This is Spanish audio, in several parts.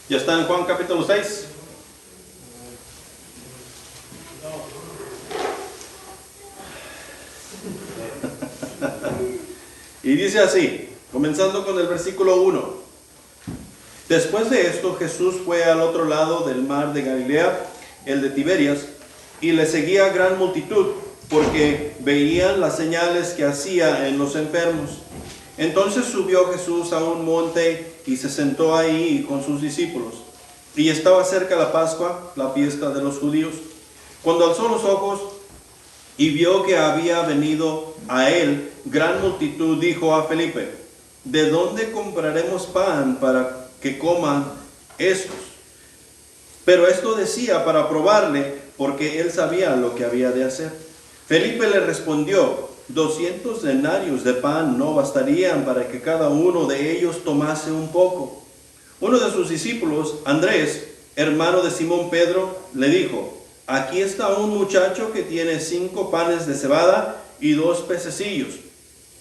Ya está en Juan capítulo 6. Y dice así, comenzando con el versículo 1. Después de esto, Jesús fue al otro lado del mar de Galilea, el de Tiberias, y le seguía gran multitud, porque veían las señales que hacía en los enfermos. Entonces subió Jesús a un monte y se sentó ahí con sus discípulos. Y estaba cerca la Pascua, la fiesta de los judíos. Cuando alzó los ojos y vio que había venido a él gran multitud, dijo a Felipe: ¿de dónde compraremos pan para que coman estos? Pero esto decía para probarle, porque él sabía lo que había de hacer. Felipe le respondió: 200 denarios de pan no bastarían para que cada uno de ellos tomase un poco. Uno de sus discípulos, Andrés, hermano de Simón Pedro, le dijo: aquí está un muchacho que tiene 5 panes de cebada y 2 pececillos.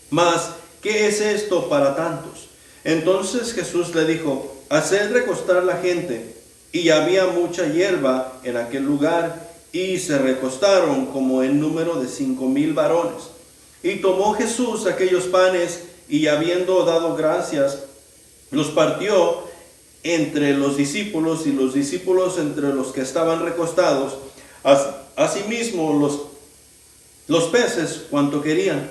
Mas, ¿qué es esto para tantos? Entonces Jesús le dijo: haced recostar la gente. Y había mucha hierba en aquel lugar, y se recostaron como en número de 5,000 varones. Y tomó Jesús aquellos panes, y habiendo dado gracias, los partió entre los discípulos, y los discípulos entre los que estaban recostados. Asimismo los peces cuanto querían.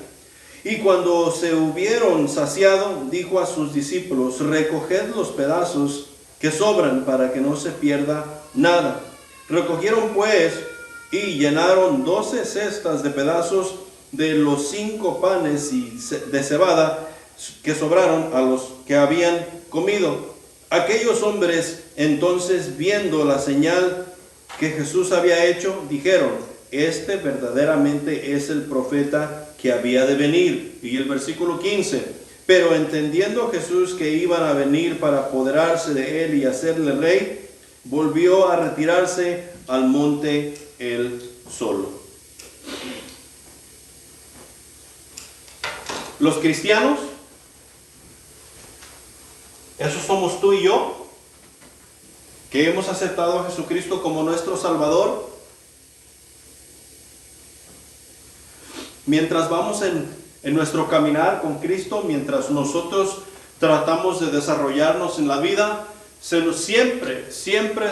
Y cuando se hubieron saciado, dijo a sus discípulos: recoged los pedazos que sobran para que no se pierda nada. Recogieron pues y llenaron 12 cestas de pedazos de los 5 panes de cebada que sobraron a los que habían comido. Aquellos hombres entonces, viendo la señal que Jesús había hecho, dijeron: este verdaderamente es el profeta que había de venir. Y el versículo 15: pero entendiendo Jesús que iban a venir para apoderarse de él y hacerle rey, volvió a retirarse al monte él solo. Los cristianos, esos somos tú y yo, que hemos aceptado a Jesucristo como nuestro Salvador. Mientras vamos en nuestro caminar con Cristo, mientras nosotros tratamos de desarrollarnos en la vida, siempre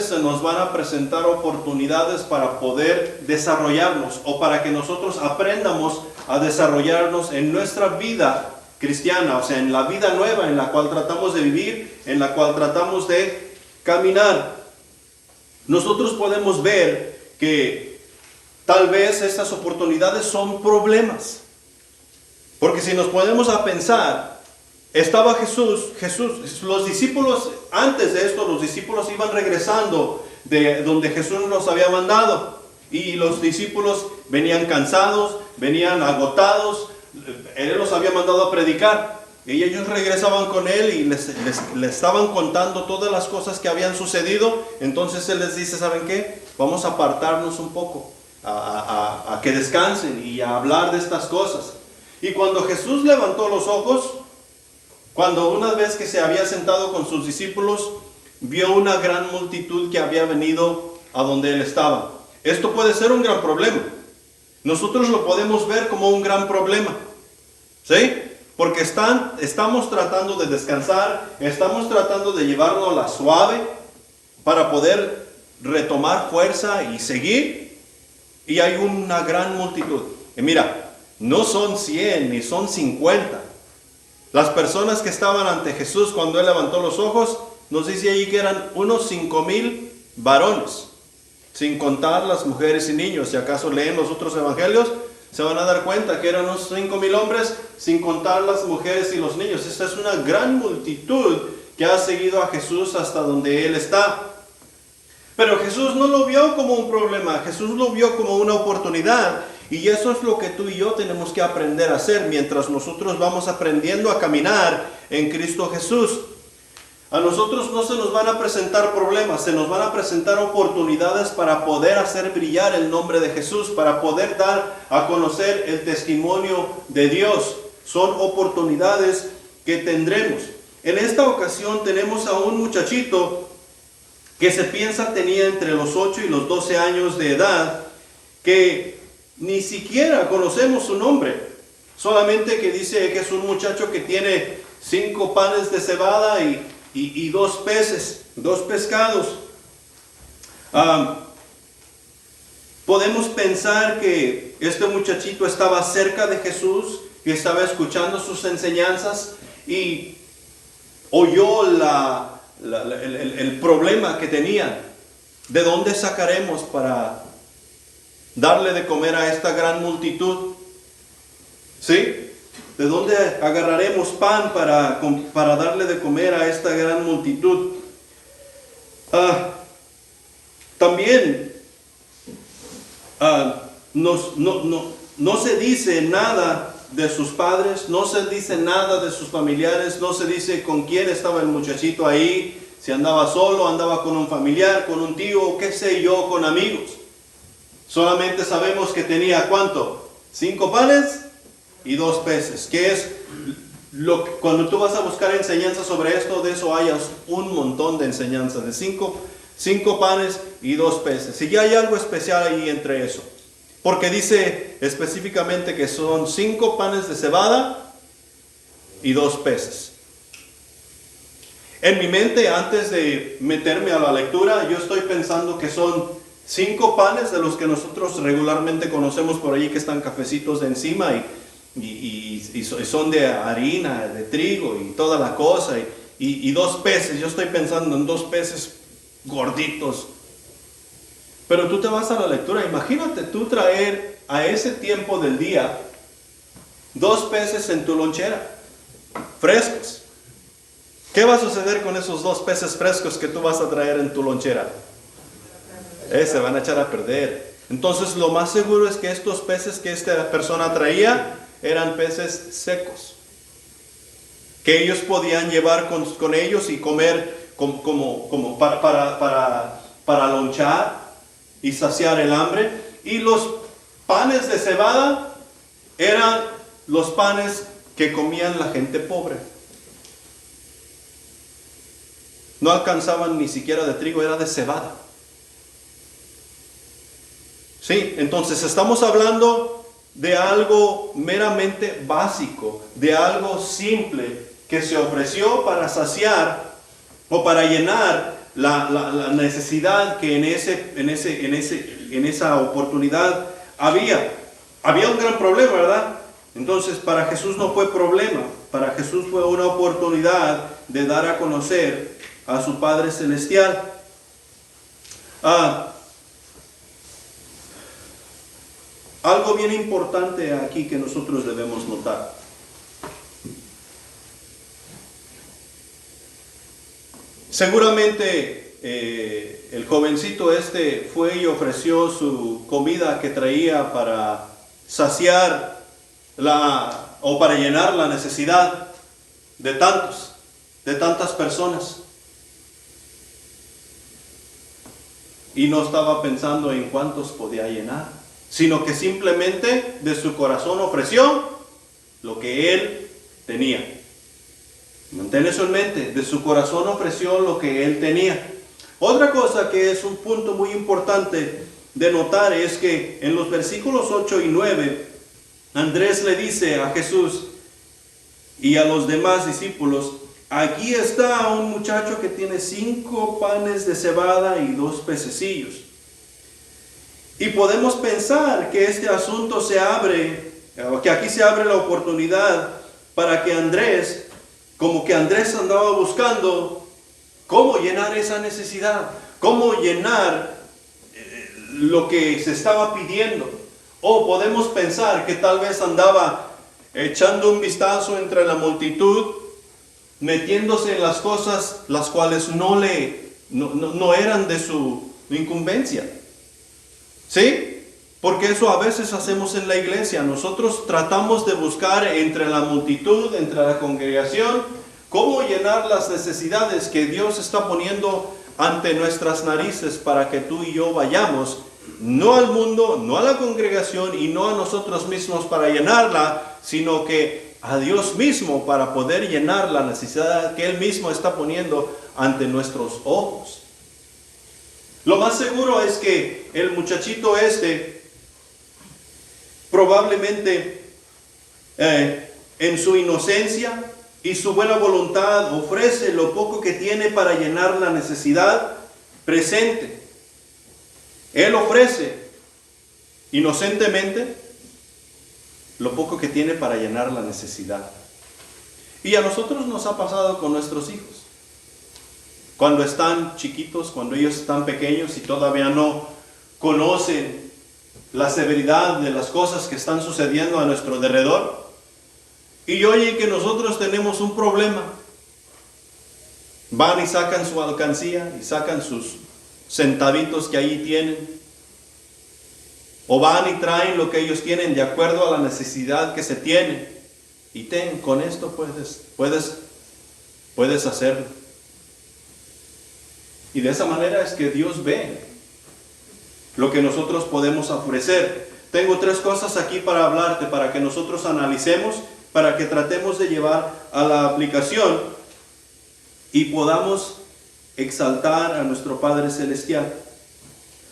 se nos van a presentar oportunidades para poder desarrollarnos, o para que nosotros aprendamos a desarrollarnos en nuestra vida cristiana, o sea, en la vida nueva en la cual tratamos de vivir, en la cual tratamos de caminar. Nosotros podemos ver que tal vez estas oportunidades son problemas. Porque si nos ponemos a pensar, estaba Jesús, los discípulos, antes de esto, los discípulos iban regresando de donde Jesús los había mandado. Y los discípulos venían cansados, venían agotados, Él los había mandado a predicar. Y ellos regresaban con Él y les estaban contando todas las cosas que habían sucedido. Entonces Él les dice: ¿saben qué? Vamos a apartarnos un poco, a que descansen y a hablar de estas cosas. Y cuando Jesús levantó los ojos, cuando una vez que se había sentado con sus discípulos, vio una gran multitud que había venido a donde Él estaba. Esto puede ser un gran problema. Nosotros lo podemos ver como un gran problema, ¿sí? Porque estamos tratando de descansar, estamos tratando de llevarnos la suave para poder retomar fuerza y seguir. Y hay una gran multitud. Y mira, no son 100 ni son 50. Las personas que estaban ante Jesús cuando Él levantó los ojos, nos dice ahí que eran unos 5,000 varones, sin contar las mujeres y niños. Si acaso leen los otros evangelios, se van a dar cuenta que eran unos 5,000 hombres, sin contar las mujeres y los niños. Esta es una gran multitud que ha seguido a Jesús hasta donde Él está. Pero Jesús no lo vio como un problema, Jesús lo vio como una oportunidad. Y eso es lo que tú y yo tenemos que aprender a hacer mientras nosotros vamos aprendiendo a caminar en Cristo Jesús. A nosotros no se nos van a presentar problemas, se nos van a presentar oportunidades para poder hacer brillar el nombre de Jesús, para poder dar a conocer el testimonio de Dios. Son oportunidades que tendremos. En esta ocasión tenemos a un muchachito que se piensa tenía entre los 8 y los 12 años de edad, que ni siquiera conocemos su nombre, solamente que dice que es un muchacho que tiene 5 panes de cebada y 2 peces, 2 pescados. Podemos pensar que este muchachito estaba cerca de Jesús, que estaba escuchando sus enseñanzas y oyó el problema que tenían. ¿De dónde sacaremos para darle de comer a esta gran multitud? ¿Sí? ¿De dónde agarraremos pan para darle de comer a esta gran multitud? También no se dice nada de sus padres, no se dice nada de sus familiares, no se dice con quién estaba el muchachito ahí, si andaba solo, andaba con un familiar, con un tío, qué sé yo, con amigos. Solamente sabemos que tenía ¿cuánto? 5 panes y 2 peces, que es cuando tú vas a buscar enseñanza sobre esto, de eso hayas un montón de enseñanzas, de 5 panes y 2 peces. Y ya hay algo especial ahí entre eso, porque dice específicamente que son 5 panes de cebada y 2 peces. En mi mente, antes de meterme a la lectura, yo estoy pensando que son 5 panes de los que nosotros regularmente conocemos por allí, que están cafecitos de encima y son de harina, de trigo y toda la cosa, y 2 peces. Yo estoy pensando en 2 peces gorditos. Pero tú te vas a la lectura, imagínate tú traer a ese tiempo del día 2 peces en tu lonchera, frescos. ¿Qué va a suceder con esos 2 peces frescos que tú vas a traer en tu lonchera? Se van a echar a perder. Entonces lo más seguro es que estos peces que esta persona traía eran peces secos, que ellos podían llevar con ellos y comer como para lonchar y saciar el hambre. Y los panes de cebada eran los panes que comían la gente pobre. No alcanzaban ni siquiera de trigo, era de cebada. Sí, entonces estamos hablando de algo meramente básico, de algo simple que se ofreció para saciar o para llenar la necesidad que en esa oportunidad había. Había un gran problema, ¿verdad? Entonces para Jesús no fue problema, para Jesús fue una oportunidad de dar a conocer a su Padre Celestial. Algo bien importante aquí que nosotros debemos notar. Seguramente el jovencito fue y ofreció su comida que traía para saciar o para llenar la necesidad de tantas personas. Y no estaba pensando en cuántos podía llenar, sino que simplemente de su corazón ofreció lo que él tenía. Mantén eso en mente, de su corazón ofreció lo que él tenía. Otra cosa que es un punto muy importante de notar es que en los versículos 8 y 9, Andrés le dice a Jesús y a los demás discípulos: aquí está un muchacho que tiene 5 panes de cebada y 2 pececillos. Y podemos pensar que este asunto que aquí se abre la oportunidad para que Andrés andaba buscando cómo llenar esa necesidad, cómo llenar lo que se estaba pidiendo. O podemos pensar que tal vez andaba echando un vistazo entre la multitud, metiéndose en las cosas las cuales no eran de su incumbencia. ¿Sí? Porque eso a veces hacemos en la iglesia. Nosotros tratamos de buscar entre la multitud, entre la congregación, cómo llenar las necesidades que Dios está poniendo ante nuestras narices para que tú y yo vayamos, no al mundo, no a la congregación y no a nosotros mismos para llenarla, sino que a Dios mismo para poder llenar la necesidad que Él mismo está poniendo ante nuestros ojos. Lo más seguro es que el muchachito probablemente en su inocencia y su buena voluntad ofrece lo poco que tiene para llenar la necesidad presente. Él ofrece inocentemente lo poco que tiene para llenar la necesidad. Y a nosotros nos ha pasado con nuestros hijos. Cuando están chiquitos, cuando ellos están pequeños y todavía no conocen la severidad de las cosas que están sucediendo a nuestro alrededor, y oyen que nosotros tenemos un problema, van y sacan su alcancía y sacan sus centavitos que ahí tienen, o van y traen lo que ellos tienen de acuerdo a la necesidad que se tiene, y con esto puedes hacerlo. Y de esa manera es que Dios ve lo que nosotros podemos ofrecer. Tengo 3 cosas aquí para hablarte, para que nosotros analicemos, para que tratemos de llevar a la aplicación y podamos exaltar a nuestro Padre Celestial.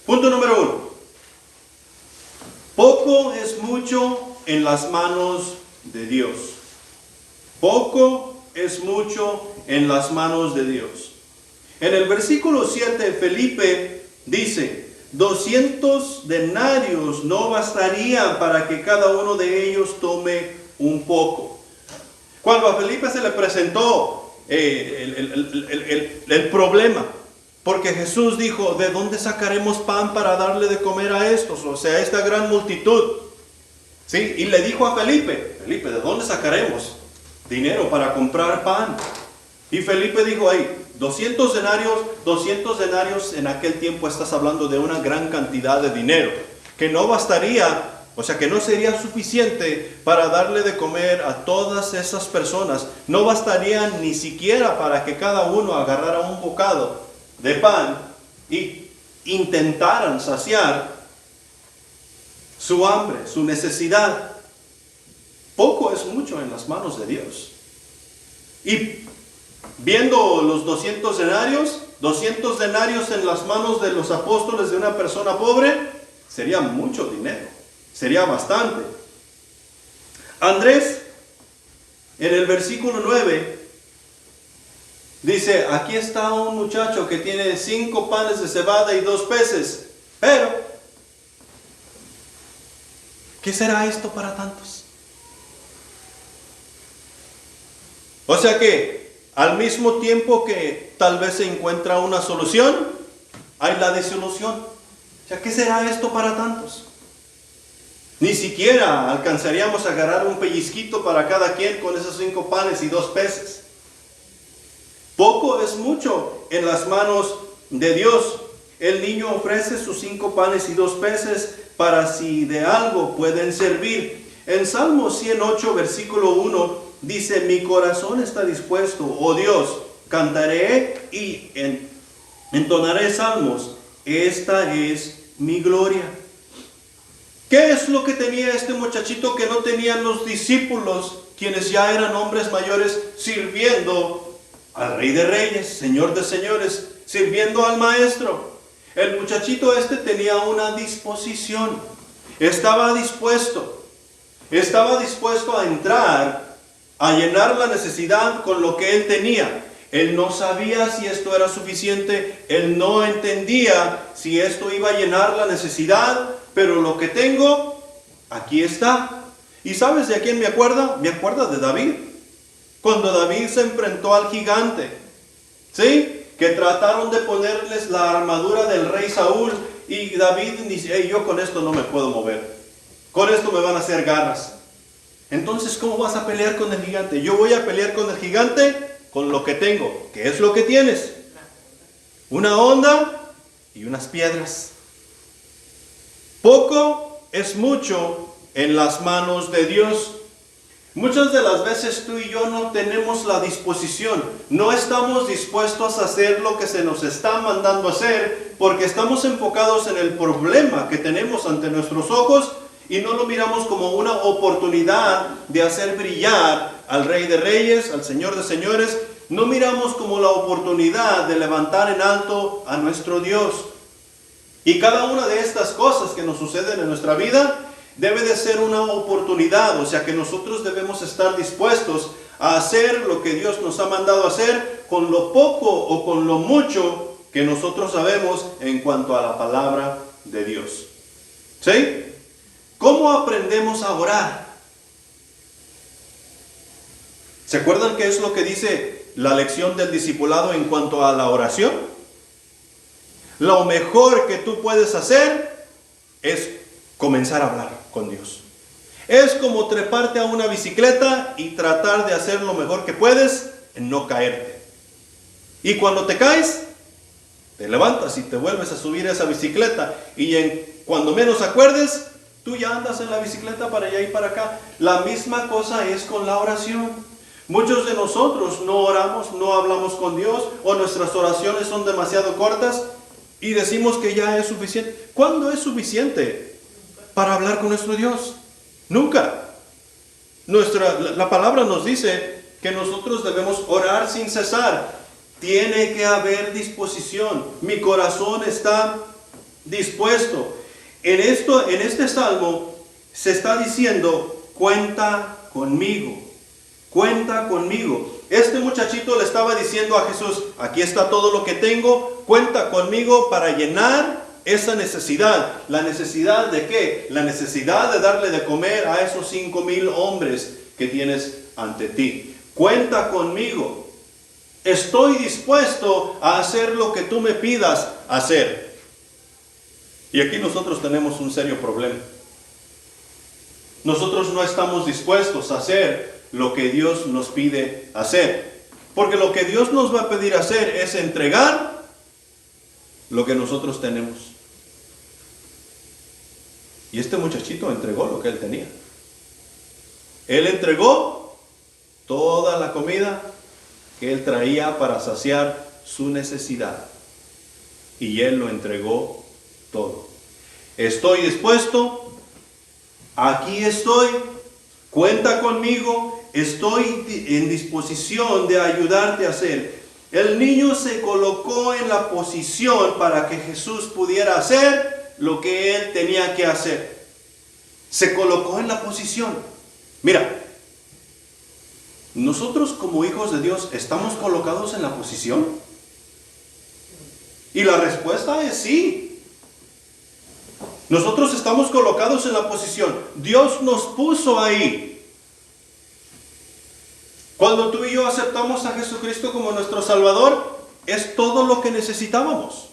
Punto número 1. Poco es mucho en las manos de Dios. Poco es mucho en las manos de Dios. En el versículo 7, Felipe dice, 200 denarios no bastarían para que cada uno de ellos tome un poco. Cuando a Felipe se le presentó el problema, porque Jesús dijo, ¿de dónde sacaremos pan para darle de comer a estos? O sea, a esta gran multitud. ¿Sí? Y le dijo a Felipe, ¿de dónde sacaremos dinero para comprar pan? Y Felipe dijo ahí, 200 denarios en aquel tiempo estás hablando de una gran cantidad de dinero, que no bastaría, o sea que no sería suficiente para darle de comer a todas esas personas, no bastaría ni siquiera para que cada uno agarrara un bocado de pan y intentaran saciar su hambre, su necesidad. Poco es mucho en las manos de Dios. Y viendo los 200 denarios en las manos de los apóstoles de una persona pobre, sería mucho dinero, sería bastante. Andrés, en el versículo 9, dice, aquí está un muchacho que tiene 5 panes de cebada y 2 peces, pero, ¿qué será esto para tantos? O sea que, al mismo tiempo que tal vez se encuentra una solución, hay la disolución. O sea, ¿qué será esto para tantos? Ni siquiera alcanzaríamos a agarrar un pellizquito para cada quien con esos 5 panes y 2 peces. Poco es mucho en las manos de Dios. El niño ofrece sus 5 panes y 2 peces para si de algo pueden servir. En Salmo 108, versículo 1, dice, mi corazón está dispuesto, oh Dios, cantaré y entonaré salmos. Esta es mi gloria. ¿Qué es lo que tenía este muchachito que no tenían los discípulos, quienes ya eran hombres mayores, sirviendo al Rey de Reyes, Señor de Señores, sirviendo al Maestro? El muchachito tenía una disposición, estaba dispuesto a entrar, a llenar la necesidad con lo que él tenía. Él no sabía si esto era suficiente, él no entendía si esto iba a llenar la necesidad, pero lo que tengo, aquí está. ¿Y sabes de quién me acuerda? Me acuerda de David. Cuando David se enfrentó al gigante, ¿sí? Que trataron de ponerles la armadura del rey Saúl, y David dice, hey, yo con esto no me puedo mover, con esto me van a hacer garras. Entonces, ¿cómo vas a pelear con el gigante? Yo voy a pelear con el gigante con lo que tengo. ¿Qué es lo que tienes? Una honda y unas piedras. Poco es mucho en las manos de Dios. Muchas de las veces tú y yo no tenemos la disposición, no estamos dispuestos a hacer lo que se nos está mandando hacer, porque estamos enfocados en el problema que tenemos ante nuestros ojos y no lo miramos como una oportunidad de hacer brillar al Rey de Reyes, al Señor de Señores. No miramos como la oportunidad de levantar en alto a nuestro Dios. Y cada una de estas cosas que nos suceden en nuestra vida debe de ser una oportunidad, o sea que nosotros debemos estar dispuestos a hacer lo que Dios nos ha mandado hacer con lo poco o con lo mucho que nosotros sabemos en cuanto a la palabra de Dios. ¿Sí? ¿Cómo aprendemos a orar? ¿Se acuerdan qué es lo que dice la lección del discipulado en cuanto a la oración? Lo mejor que tú puedes hacer es comenzar a hablar con Dios. Es como treparte a una bicicleta y tratar de hacer lo mejor que puedes en no caerte. Y cuando te caes, te levantas y te vuelves a subir a esa bicicleta. Y cuando menos acuerdes, tú ya andas en la bicicleta para allá y para acá. La misma cosa es con la oración. Muchos de nosotros no oramos, no hablamos con Dios, o nuestras oraciones son demasiado cortas y decimos que ya es suficiente. ¿Cuándo es suficiente para hablar con nuestro Dios? Nunca. La palabra nos dice que nosotros debemos orar sin cesar. Tiene que haber disposición. Mi corazón está dispuesto. En este salmo se está diciendo, cuenta conmigo. Cuenta conmigo. Este muchachito le estaba diciendo a Jesús, aquí está todo lo que tengo, cuenta conmigo para llenar esa necesidad. ¿La necesidad de qué? La necesidad de darle de comer a esos 5,000 hombres que tienes ante ti. Cuenta conmigo. Estoy dispuesto a hacer lo que tú me pidas hacer. Y aquí nosotros tenemos un serio problema. Nosotros no estamos dispuestos a hacer lo que Dios nos pide hacer. Porque lo que Dios nos va a pedir hacer es entregar lo que nosotros tenemos. Y este muchachito entregó lo que él tenía. Él entregó toda la comida que él traía para saciar su necesidad. Y él lo entregó todo. Estoy dispuesto. Aquí estoy. Cuenta conmigo. Estoy en disposición de ayudarte a hacer. El niño se colocó en la posición para que Jesús pudiera hacer lo que él tenía que hacer. Se colocó en la posición. Mira, nosotros como hijos de Dios, ¿estamos colocados en la posición? Y la respuesta es sí. Nosotros estamos colocados en la posición. Dios nos puso ahí. Cuando tú y yo aceptamos a Jesucristo como nuestro Salvador, es todo lo que necesitábamos.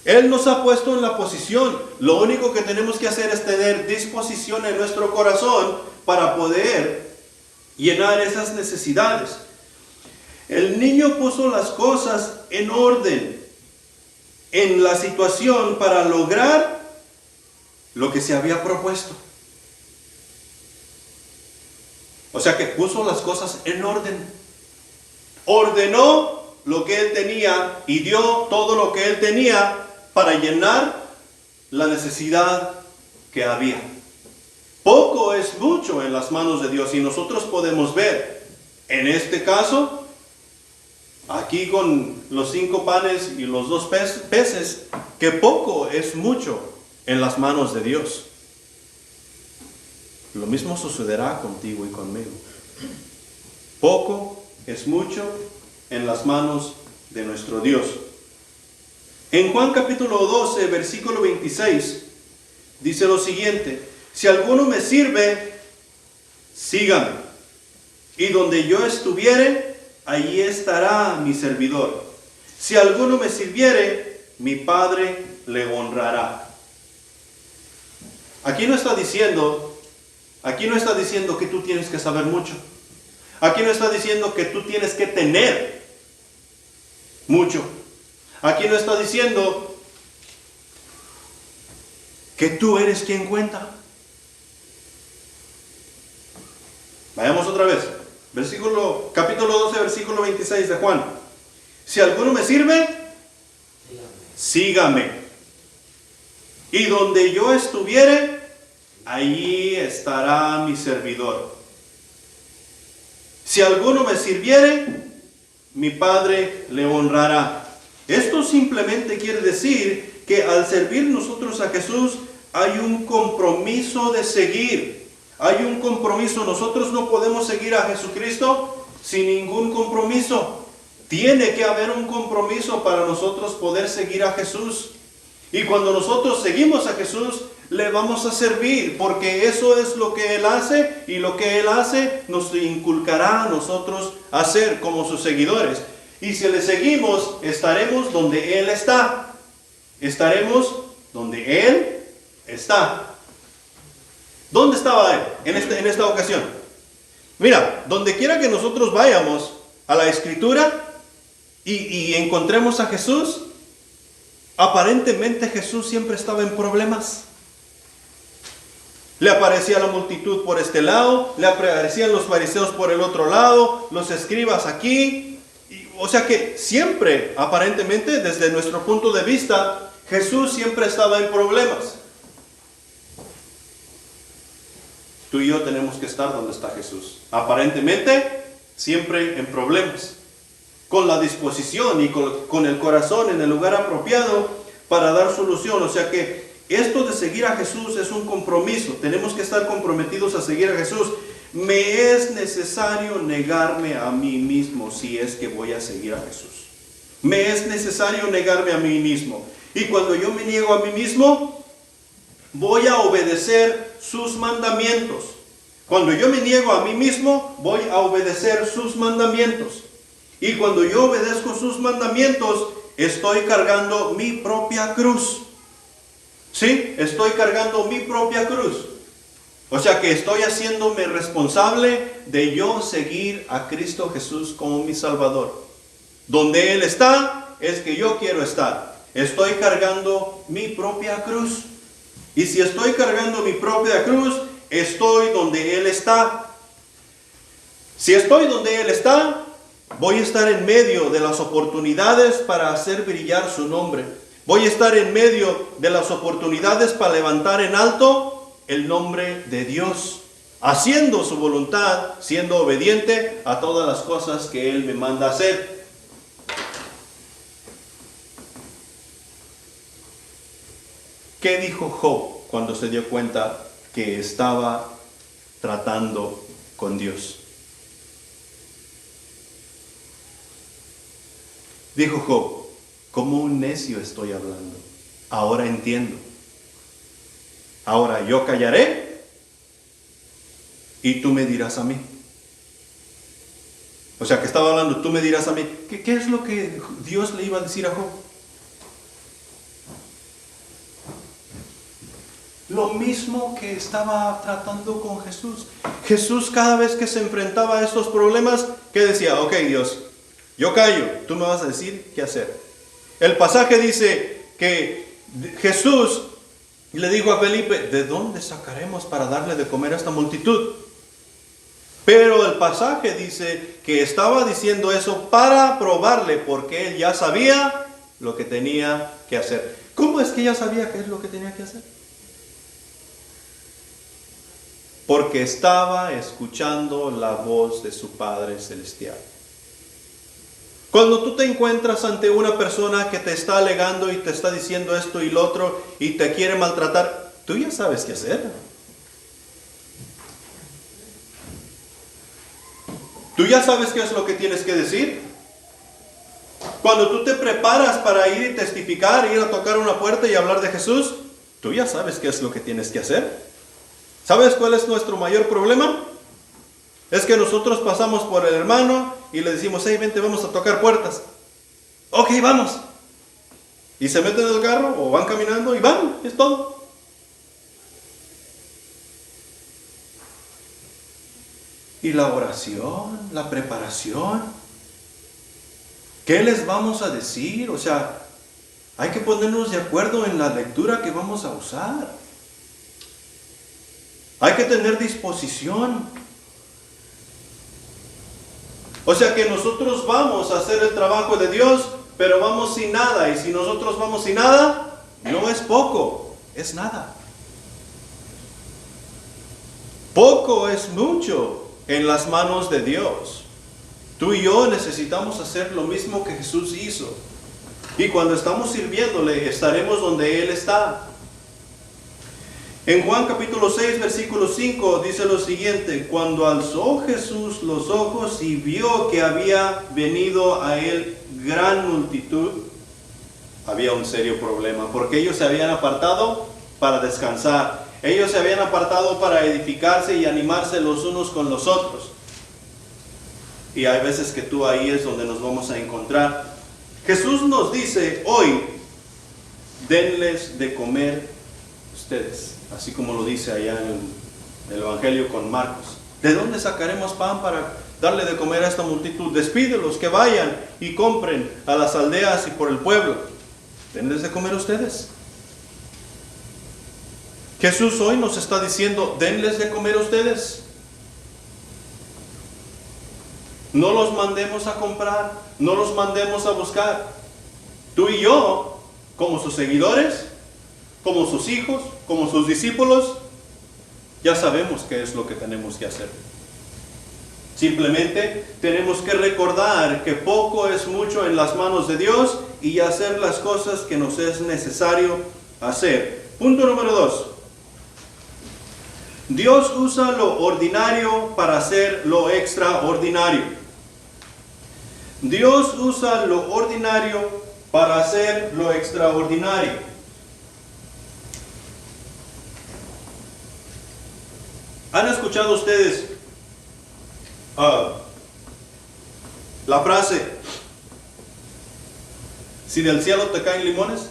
Él nos ha puesto en la posición. Lo único que tenemos que hacer es tener disposición en nuestro corazón para poder llenar esas necesidades. El niño puso las cosas en orden, en la situación para lograr lo que se había propuesto. O sea que puso las cosas en orden. Ordenó lo que él tenía y dio todo lo que él tenía para llenar la necesidad que había. Poco es mucho en las manos de Dios y nosotros podemos ver, en este caso, aquí con los 5 panes y los 2 peces, que poco es mucho en las manos de Dios. Lo mismo sucederá contigo y conmigo. Poco es mucho en las manos de nuestro Dios. En Juan capítulo 12, versículo 26, dice lo siguiente: si alguno me sirve, sígame. Y donde yo estuviere, allí estará mi servidor. Si alguno me sirviere, mi Padre le honrará. Aquí no está diciendo que tú tienes que saber mucho. Aquí no está diciendo que tú tienes que tener mucho. Aquí no está diciendo que tú eres quien cuenta. Vayamos otra vez. Capítulo 12, versículo 26 de Juan. Si alguno me sirve, sígame. Y donde yo estuviere, allí estará mi servidor. Si alguno me sirviere, mi Padre le honrará. Esto simplemente quiere decir que al servir nosotros a Jesús hay un compromiso de seguir. Hay un compromiso. Nosotros no podemos seguir a Jesucristo sin ningún compromiso. Tiene que haber un compromiso para nosotros poder seguir a Jesús. Y cuando nosotros seguimos a Jesús, le vamos a servir, porque eso es lo que Él hace, y lo que Él hace nos inculcará a nosotros a ser como sus seguidores. Y si le seguimos, estaremos donde Él está. Estaremos donde Él está. ¿Dónde estaba Él en esta ocasión? Mira, donde quiera que nosotros vayamos a la Escritura y encontremos a Jesús, aparentemente Jesús siempre estaba en problemas. Le aparecía la multitud por este lado, le aparecían los fariseos por el otro lado, los escribas aquí. O sea que siempre, aparentemente, desde nuestro punto de vista, Jesús siempre estaba en problemas. Tú y yo tenemos que estar donde está Jesús. Aparentemente, siempre en problemas. Con la disposición y con el corazón en el lugar apropiado para dar solución. O sea que esto de seguir a Jesús es un compromiso. Tenemos que estar comprometidos a seguir a Jesús. Me es necesario negarme a mí mismo si es que voy a seguir a Jesús. Me es necesario negarme a mí mismo. Y cuando yo me niego a mí mismo, voy a obedecer sus mandamientos. Cuando yo me niego a mí mismo, voy a obedecer sus mandamientos. Y cuando yo obedezco sus mandamientos, estoy cargando mi propia cruz. ¿Sí? Estoy cargando mi propia cruz. O sea que estoy haciéndome responsable de yo seguir a Cristo Jesús como mi Salvador. Donde Él está, es que yo quiero estar. Estoy cargando mi propia cruz. Y si estoy cargando mi propia cruz, estoy donde Él está. Si estoy donde Él está, voy a estar en medio de las oportunidades para hacer brillar su nombre. Voy a estar en medio de las oportunidades para levantar en alto el nombre de Dios, haciendo su voluntad, siendo obediente a todas las cosas que Él me manda hacer. ¿Qué dijo Job cuando se dio cuenta que estaba tratando con Dios? Dijo Job: como un necio estoy hablando, ahora entiendo. Ahora yo callaré y tú me dirás a mí. O sea que estaba hablando, tú me dirás a mí. ¿Qué es lo que Dios le iba a decir a Job? Lo mismo que estaba tratando con Jesús. Jesús, cada vez que se enfrentaba a estos problemas, ¿qué decía? Ok, Dios, yo callo, tú me vas a decir qué hacer. El pasaje dice que Jesús le dijo a Felipe: ¿de dónde sacaremos para darle de comer a esta multitud? Pero el pasaje dice que estaba diciendo eso para probarle, porque él ya sabía lo que tenía que hacer. ¿Cómo es que ya sabía qué es lo que tenía que hacer? Porque estaba escuchando la voz de su Padre Celestial. Cuando tú te encuentras ante una persona que te está alegando y te está diciendo esto y lo otro y te quiere maltratar, tú ya sabes qué hacer. Tú ya sabes qué es lo que tienes que decir. Cuando tú te preparas para ir y testificar, ir a tocar una puerta y hablar de Jesús, tú ya sabes qué es lo que tienes que hacer. ¿Sabes cuál es nuestro mayor problema? Es que nosotros pasamos por el hermano y le decimos: hey, vente, vamos a tocar puertas. Ok, vamos. Y se meten en el carro o van caminando y van, es todo. Y la oración, la preparación, ¿qué les vamos a decir? O sea, hay que ponernos de acuerdo en la lectura que vamos a usar. Hay que tener disposición. O sea que nosotros vamos a hacer el trabajo de Dios, pero vamos sin nada. Y si nosotros vamos sin nada, no es poco, es nada. Poco es mucho en las manos de Dios. Tú y yo necesitamos hacer lo mismo que Jesús hizo. Y cuando estamos sirviéndole, estaremos donde Él está. En Juan capítulo 6, versículo 5, dice lo siguiente: cuando alzó Jesús los ojos y vio que había venido a Él gran multitud, había un serio problema, porque ellos se habían apartado para descansar. Ellos se habían apartado para edificarse y animarse los unos con los otros. Y hay veces que tú ahí es donde nos vamos a encontrar. Jesús nos dice hoy: denles de comer ustedes, así como lo dice allá en el Evangelio con Marcos. ¿De dónde sacaremos pan para darle de comer a esta multitud? Despídelos, que vayan y compren a las aldeas y por el pueblo. Denles de comer ustedes. Jesús hoy nos está diciendo: denles de comer ustedes. No los mandemos a comprar, no los mandemos a buscar. Tú y yo, como sus seguidores, como sus hijos, como sus discípulos, ya sabemos qué es lo que tenemos que hacer. Simplemente tenemos que recordar que poco es mucho en las manos de Dios y hacer las cosas que nos es necesario hacer. Punto número 2. Dios usa lo ordinario para hacer lo extraordinario. Dios usa lo ordinario para hacer lo extraordinario. ¿Han escuchado ustedes la frase: si del cielo te caen limones?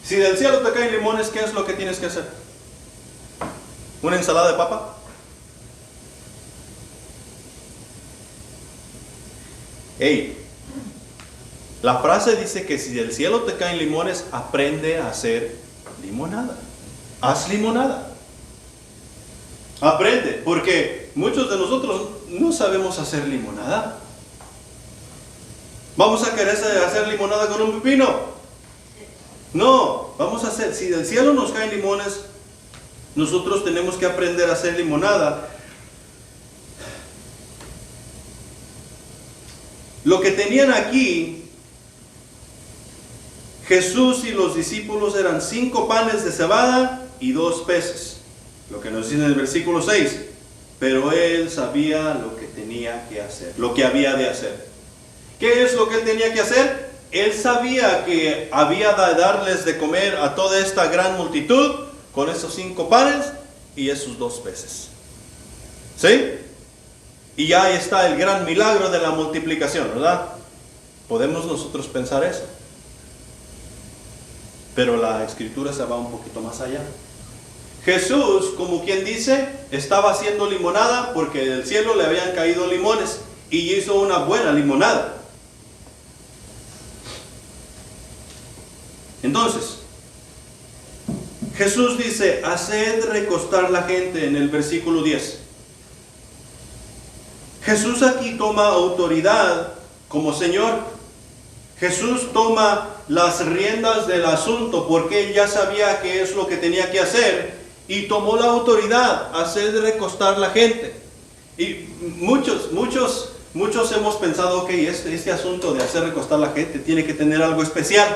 Si del cielo te caen limones, ¿qué es lo que tienes que hacer? ¿Una ensalada de papa? Hey, la frase dice que si del cielo te caen limones, aprende a hacer limonada. Haz limonada. Aprende, porque muchos de nosotros no sabemos hacer limonada. ¿Vamos a querer hacer limonada con un pepino? No, vamos a hacer, si del cielo nos caen limones, nosotros tenemos que aprender a hacer limonada. Lo que tenían aquí Jesús y los discípulos eran 5 panes de cebada y 2 peces. Lo que nos dice en el versículo 6. Pero él sabía lo que tenía que hacer, lo que había de hacer. ¿Qué es lo que él tenía que hacer? Él sabía que había de darles de comer a toda esta gran multitud con esos 5 panes y esos 2 peces. ¿Sí? Y ya ahí está el gran milagro de la multiplicación, ¿verdad? Podemos nosotros pensar eso. Pero la escritura se va un poquito más allá. Jesús, como quien dice, estaba haciendo limonada porque del cielo le habían caído limones y hizo una buena limonada. Entonces, Jesús dice: haced recostar la gente, en el versículo 10. Jesús aquí toma autoridad como Señor. Jesús toma las riendas del asunto porque él ya sabía qué es lo que tenía que hacer y tomó la autoridad, hacer recostar la gente. Y muchos hemos pensado que este asunto de hacer recostar la gente tiene que tener algo especial.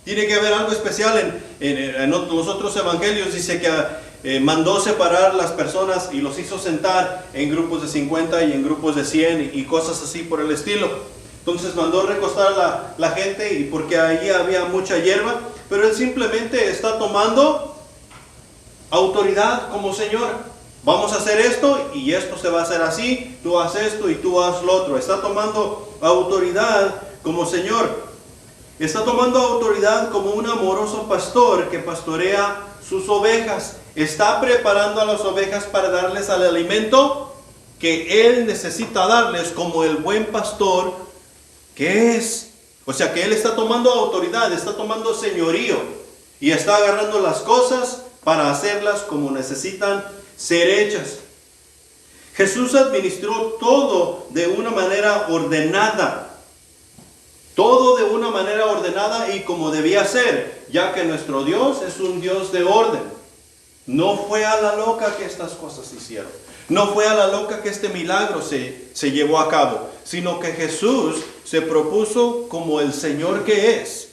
Tiene que haber algo especial. En los otros evangelios dice que mandó separar las personas y los hizo sentar en grupos de 50 y en grupos de 100 y cosas así por el estilo. Entonces mandó recostar la gente y porque allí había mucha hierba, pero él simplemente está tomando autoridad como Señor. Vamos a hacer esto y esto se va a hacer así, tú haz esto y tú haz lo otro. Está tomando autoridad como Señor. Está tomando autoridad como un amoroso pastor que pastorea sus ovejas. Está preparando a las ovejas para darles el alimento que él necesita darles como el buen pastor que es. O sea que él está tomando autoridad, está tomando señorío y está agarrando las cosas para hacerlas como necesitan ser hechas. Jesús administró todo de una manera ordenada. Todo de una manera ordenada y como debía ser, ya que nuestro Dios es un Dios de orden. No fue a la loca que estas cosas se hicieron. No fue a la loca que este milagro se llevó a cabo, sino que Jesús se propuso como el Señor que es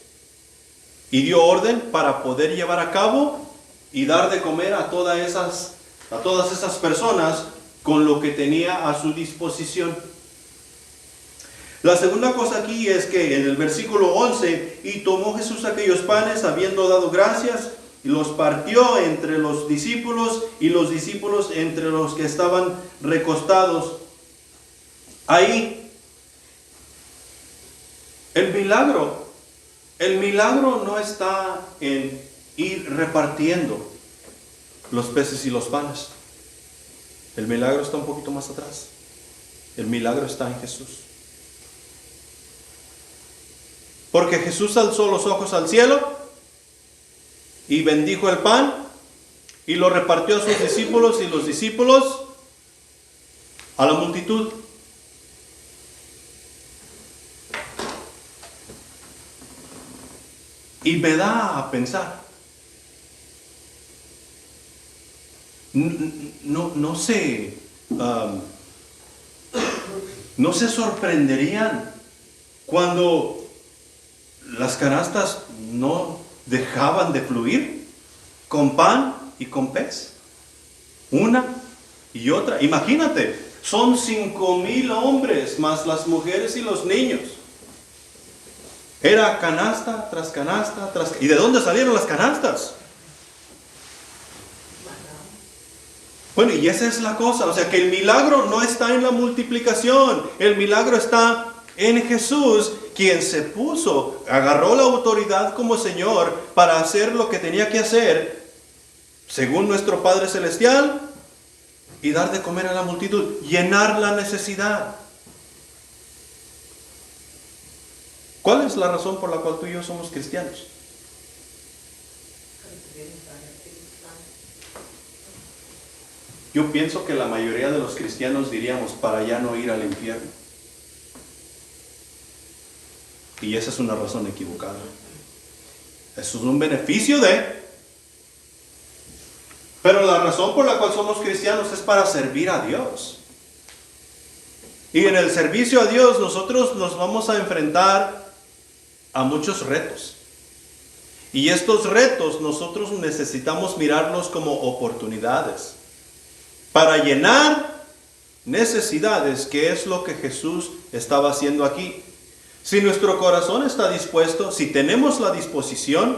y dio orden para poder llevar a cabo y dar de comer a todas esas personas con lo que tenía a su disposición. La segunda cosa aquí es que en el versículo 11, y tomó Jesús aquellos panes, habiendo dado gracias, y los partió entre los discípulos, y los discípulos entre los que estaban recostados. Ahí, el milagro no está en ir repartiendo los peces y los panes. El milagro está un poquito más atrás. El milagro está en Jesús. Porque Jesús alzó los ojos al cielo y bendijo el pan y lo repartió a sus discípulos y los discípulos a la multitud. Y me da a pensar, no se sorprenderían cuando las canastas no dejaban de fluir con pan y con pez, una y otra. Imagínate, son 5,000 hombres más las mujeres y los niños. Era canasta tras canasta tras... ¿Y de dónde salieron las canastas? Bueno, y esa es la cosa, o sea que el milagro no está en la multiplicación, el milagro está en Jesús, quien se puso, agarró la autoridad como Señor para hacer lo que tenía que hacer, según nuestro Padre Celestial, y dar de comer a la multitud, llenar la necesidad. ¿Cuál es la razón por la cual tú y yo somos cristianos? Yo pienso que la mayoría de los cristianos diríamos para ya no ir al infierno. Y esa es una razón equivocada. Eso es un beneficio de... Pero la razón por la cual somos cristianos es para servir a Dios. Y en el servicio a Dios nosotros nos vamos a enfrentar a muchos retos. Y estos retos nosotros necesitamos mirarlos como oportunidades para llenar necesidades, que es lo que Jesús estaba haciendo aquí. Si nuestro corazón está dispuesto, si tenemos la disposición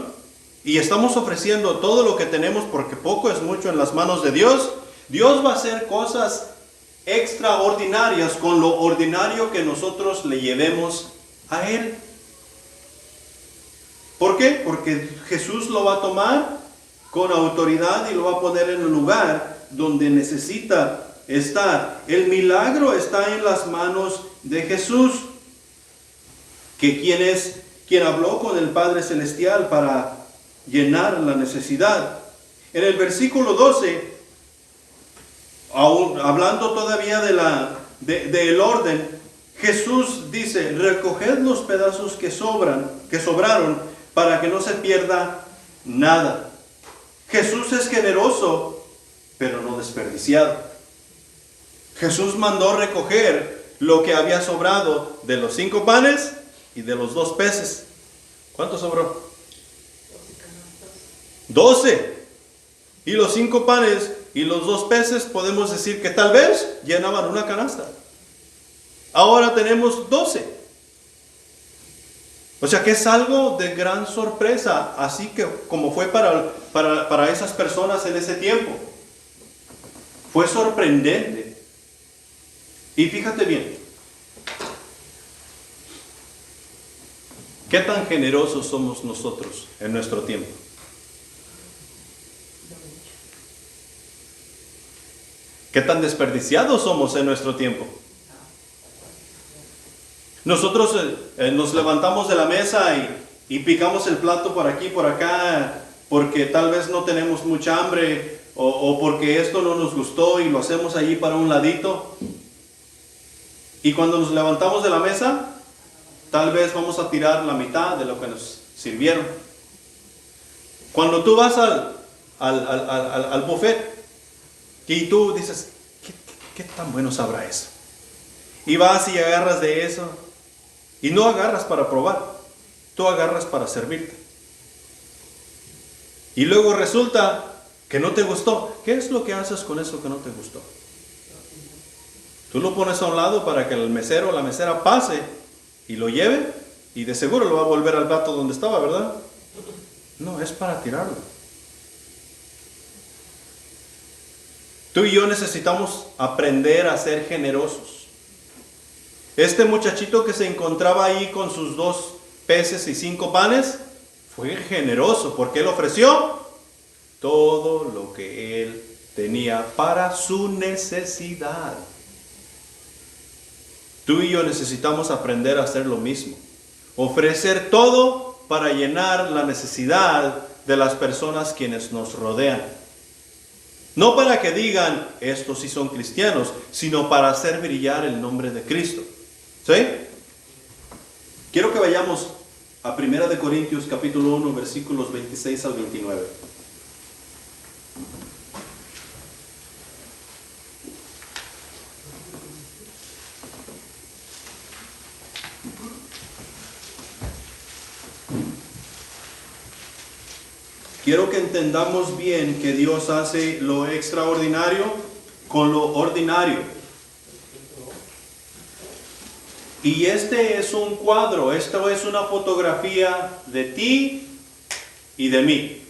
y estamos ofreciendo todo lo que tenemos, porque poco es mucho en las manos de Dios, Dios va a hacer cosas extraordinarias con lo ordinario que nosotros le llevemos a Él. ¿Por qué? Porque Jesús lo va a tomar con autoridad y lo va a poner en el lugar donde necesita estar. El milagro está en las manos de Jesús, que quien habló con el Padre Celestial para llenar la necesidad. En el versículo 12, hablando todavía del orden, Jesús dice: recoged los pedazos que sobraron, para que no se pierda nada. Jesús es generoso, pero no desperdiciado. Jesús mandó recoger lo que había sobrado de los 5 panes y de los 2 peces. ¿Cuánto sobró? 12. Y los 5 panes y los 2 peces podemos decir que tal vez llenaban una canasta. Ahora tenemos 12. O sea que es algo de gran sorpresa, así que como fue para esas personas en ese tiempo. Fue sorprendente. Y fíjate bien, ¿qué tan generosos somos nosotros en nuestro tiempo? ¿Qué tan desperdiciados somos en nuestro tiempo? Nosotros nos levantamos de la mesa y picamos el plato por aquí, por acá, porque tal vez no tenemos mucha hambre o porque esto no nos gustó y lo hacemos allí para un ladito. Y cuando nos levantamos de la mesa, tal vez vamos a tirar la mitad de lo que nos sirvieron. Cuando tú vas al buffet. Y tú dices, ¿qué tan bueno sabrá eso? Y vas y agarras de eso. Y no agarras para probar, tú agarras para servirte. Y luego resulta que no te gustó. ¿Qué es lo que haces con eso que no te gustó? Tú lo pones a un lado para que el mesero o la mesera pase y lo lleve, y de seguro lo va a volver al plato donde estaba, ¿verdad? No, es para tirarlo. Tú y yo necesitamos aprender a ser generosos. Este muchachito que se encontraba ahí con sus 2 peces y 5 panes, fue generoso porque él ofreció todo lo que él tenía para su necesidad. Tú y yo necesitamos aprender a hacer lo mismo. Ofrecer todo para llenar la necesidad de las personas quienes nos rodean. No para que digan, estos sí son cristianos, sino para hacer brillar el nombre de Cristo. ¿Sí? Quiero que vayamos a 1 Corintios capítulo 1, versículos 26 al 29. Quiero que entendamos bien que Dios hace lo extraordinario con lo ordinario. Y este es un cuadro, esto es una fotografía de ti y de mí.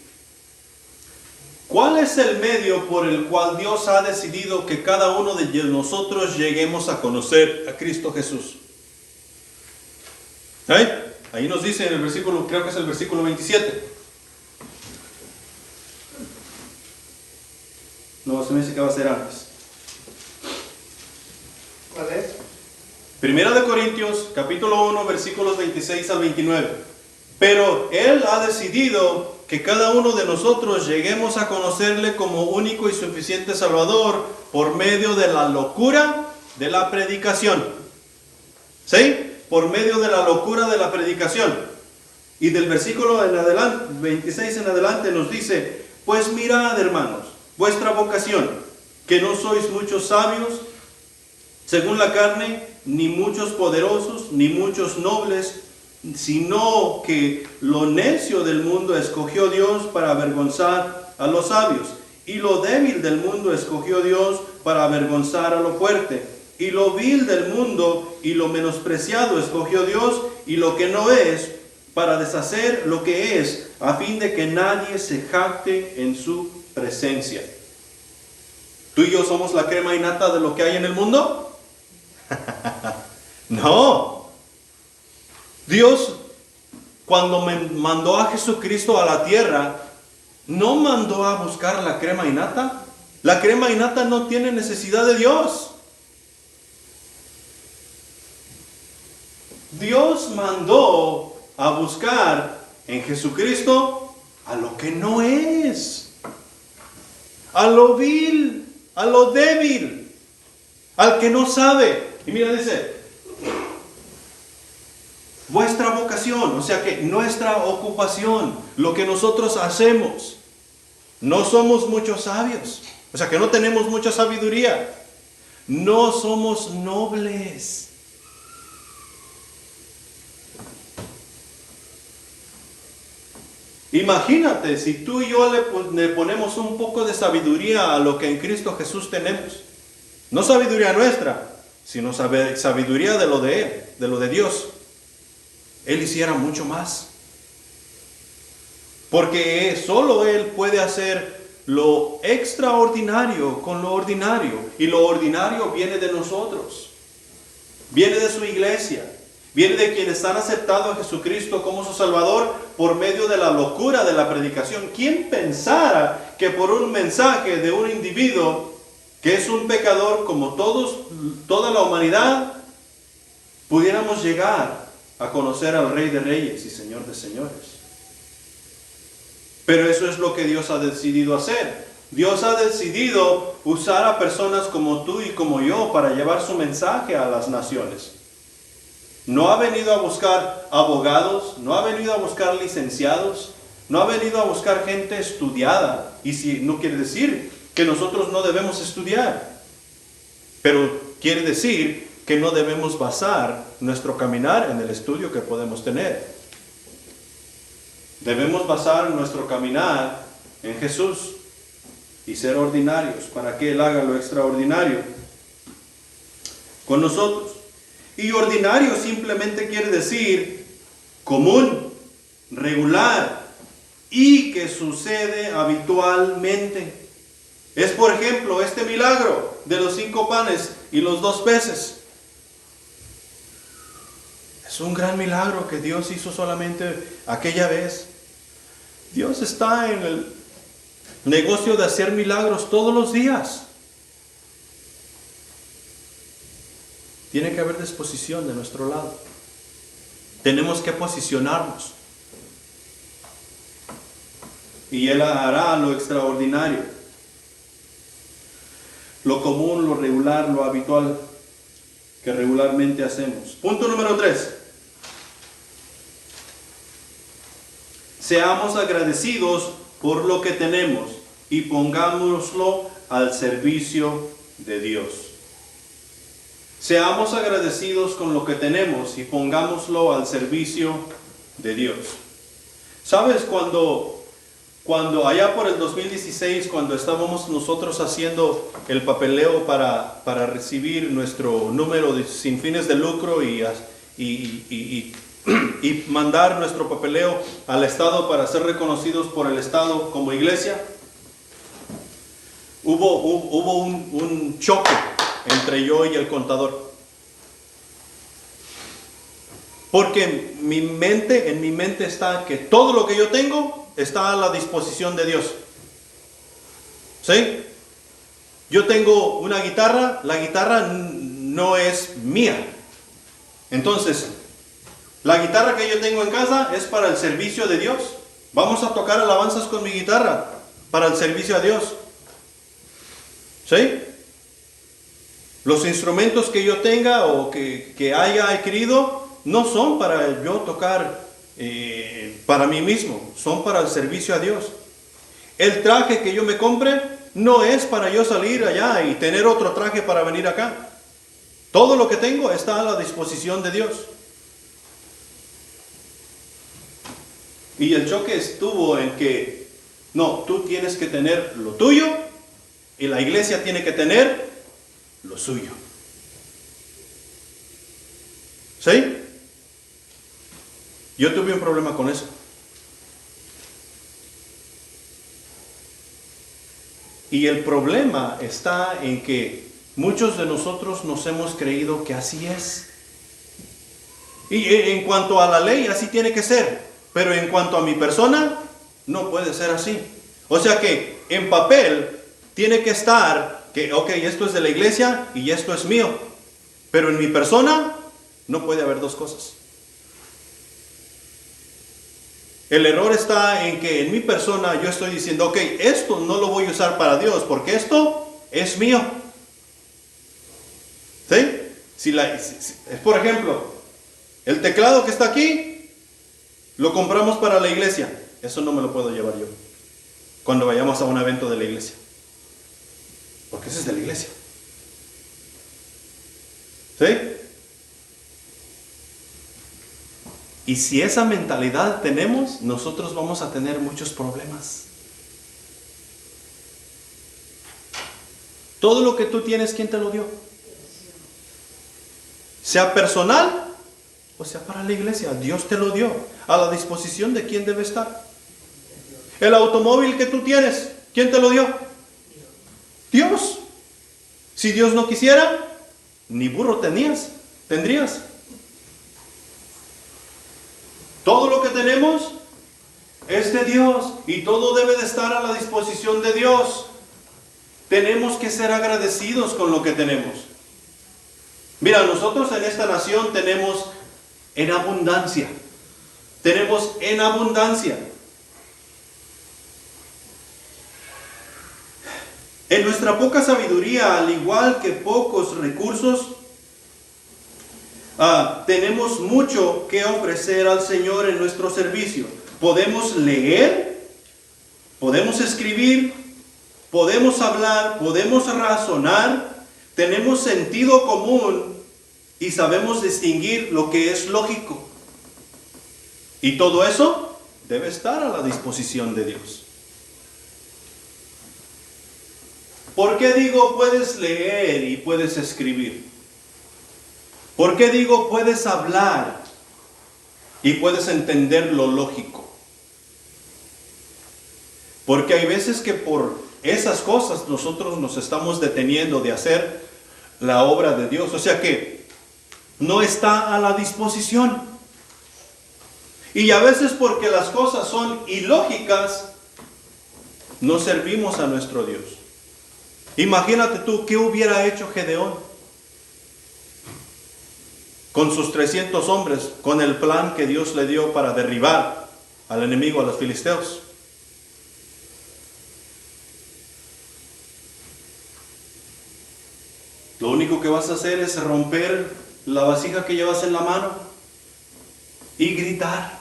¿Cuál es el medio por el cual Dios ha decidido que cada uno de nosotros lleguemos a conocer a Cristo Jesús? Ahí nos dice en el versículo, creo que es el versículo 27. No, se me dice que va a ser antes. ¿Cuál es? 1 Corintios, capítulo 1, versículos 26 al 29. Pero Él ha decidido que cada uno de nosotros lleguemos a conocerle como único y suficiente Salvador por medio de la locura de la predicación. ¿Sí? Por medio de la locura de la predicación. Y del versículo en adelante, 26 en adelante nos dice, pues mirad, hermanos, vuestra vocación, que no sois muchos sabios según la carne, ni muchos poderosos, ni muchos nobles, sino que lo necio del mundo escogió Dios para avergonzar a los sabios, y lo débil del mundo escogió Dios para avergonzar a lo fuerte, y lo vil del mundo y lo menospreciado escogió Dios, y lo que no es, para deshacer lo que es, a fin de que nadie se jacte en su presencia. ¿Tú y yo somos la crema innata de lo que hay en el mundo? No. Dios, cuando me mandó a Jesucristo a la tierra, no mandó a buscar la crema innata. La crema innata no tiene necesidad de Dios. Dios mandó a buscar en Jesucristo a lo que no es, a lo vil, a lo débil, al que no sabe. Y mira, dice, vuestra vocación, o sea que nuestra ocupación, lo que nosotros hacemos, no somos muchos sabios, o sea que no tenemos mucha sabiduría, no somos nobles. Imagínate si tú y yo le ponemos un poco de sabiduría a lo que en Cristo Jesús tenemos. No sabiduría nuestra, sino sabiduría de lo de Él, de lo de Dios. Él hiciera mucho más. Porque solo Él puede hacer lo extraordinario con lo ordinario. Y lo ordinario viene de nosotros. Viene de su iglesia. Viene de quienes han aceptado a Jesucristo como su Salvador por medio de la locura de la predicación. ¿Quién pensara que por un mensaje de un individuo que es un pecador como toda la humanidad, pudiéramos llegar a conocer al Rey de Reyes y Señor de Señores? Pero eso es lo que Dios ha decidido hacer. Dios ha decidido usar a personas como tú y como yo para llevar su mensaje a las naciones. No ha venido a buscar abogados, no ha venido a buscar licenciados, no ha venido a buscar gente estudiada. Y si no quiere decir que nosotros no debemos estudiar, pero quiere decir que no debemos basar nuestro caminar en el estudio que podemos tener. Debemos basar nuestro caminar en Jesús y ser ordinarios para que Él haga lo extraordinario con nosotros. Y ordinario simplemente quiere decir común, regular y que sucede habitualmente. Es, por ejemplo, este milagro de los 5 panes y los 2 peces. Es un gran milagro que Dios hizo solamente aquella vez. Dios está en el negocio de hacer milagros todos los días. Tiene que haber disposición de nuestro lado. Tenemos que posicionarnos. Y Él hará lo extraordinario. Lo común, lo regular, lo habitual que regularmente hacemos. Punto número 3. Seamos agradecidos por lo que tenemos y pongámoslo al servicio de Dios. Seamos agradecidos con lo que tenemos y pongámoslo al servicio de Dios. ¿Sabes? Cuando allá por el 2016, cuando estábamos nosotros haciendo el papeleo para recibir nuestro número sin fines de lucro y mandar nuestro papeleo al Estado para ser reconocidos por el Estado como iglesia, hubo un choque entre yo y el contador. Porque en mi mente está que todo lo que yo tengo está a la disposición de Dios. ¿Sí? Yo tengo una guitarra, la guitarra no es mía. Entonces, la guitarra que yo tengo en casa es para el servicio de Dios. Vamos a tocar alabanzas con mi guitarra para el servicio a Dios. ¿Sí? Los instrumentos que yo tenga o que haya adquirido no son para yo tocar para mí mismo, son para el servicio a Dios. El traje que yo me compre no es para yo salir allá y tener otro traje para venir acá. Todo lo que tengo está a la disposición de Dios. Y el choque estuvo en que, no, tú tienes que tener lo tuyo y la iglesia tiene que tener lo suyo. ¿Sí? Yo tuve un problema con eso. Y el problema está en que muchos de nosotros nos hemos creído que así es. Y en cuanto a la ley, así tiene que ser. Pero en cuanto a mi persona, no puede ser así. O sea que en papel tiene que estar que, ok, esto es de la iglesia y esto es mío. Pero en mi persona no puede haber dos cosas. El error está en que en mi persona yo estoy diciendo, ok, esto no lo voy a usar para Dios porque esto es mío. ¿Sí? Por ejemplo, el teclado que está aquí, lo compramos para la iglesia. Eso no me lo puedo llevar yo cuando vayamos a un evento de la iglesia. Porque ese es de la iglesia. ¿Sí? Y si esa mentalidad tenemos, nosotros vamos a tener muchos problemas. Todo lo que tú tienes, ¿quién te lo dio? Sea personal o sea para la iglesia, Dios te lo dio. A la disposición de quién debe estar. El automóvil que tú tienes, ¿quién te lo dio? Dios. Si Dios no quisiera, ni burro tendrías. Todo lo que tenemos es de Dios y todo debe de estar a la disposición de Dios. Tenemos que ser agradecidos con lo que tenemos. Mira, nosotros en esta nación tenemos en abundancia. Tenemos en abundancia. En nuestra poca sabiduría, al igual que pocos recursos, tenemos mucho que ofrecer al Señor en nuestro servicio. Podemos leer podemos escribir, podemos hablar, podemos razonar, tenemos sentido común y sabemos distinguir lo que es lógico. Y todo eso debe estar a la disposición de Dios. ¿Por qué digo puedes leer y puedes escribir? ¿Por qué digo puedes hablar y puedes entender lo lógico? Porque hay veces que por esas cosas nosotros nos estamos deteniendo de hacer la obra de Dios. O sea que no está a la disposición. Y a veces porque las cosas son ilógicas, no servimos a nuestro Dios. Imagínate tú, ¿qué hubiera hecho Gedeón con sus 300 hombres, con el plan que Dios le dio para derribar al enemigo, a los filisteos? Lo único que vas a hacer es romper la vasija que llevas en la mano y gritar.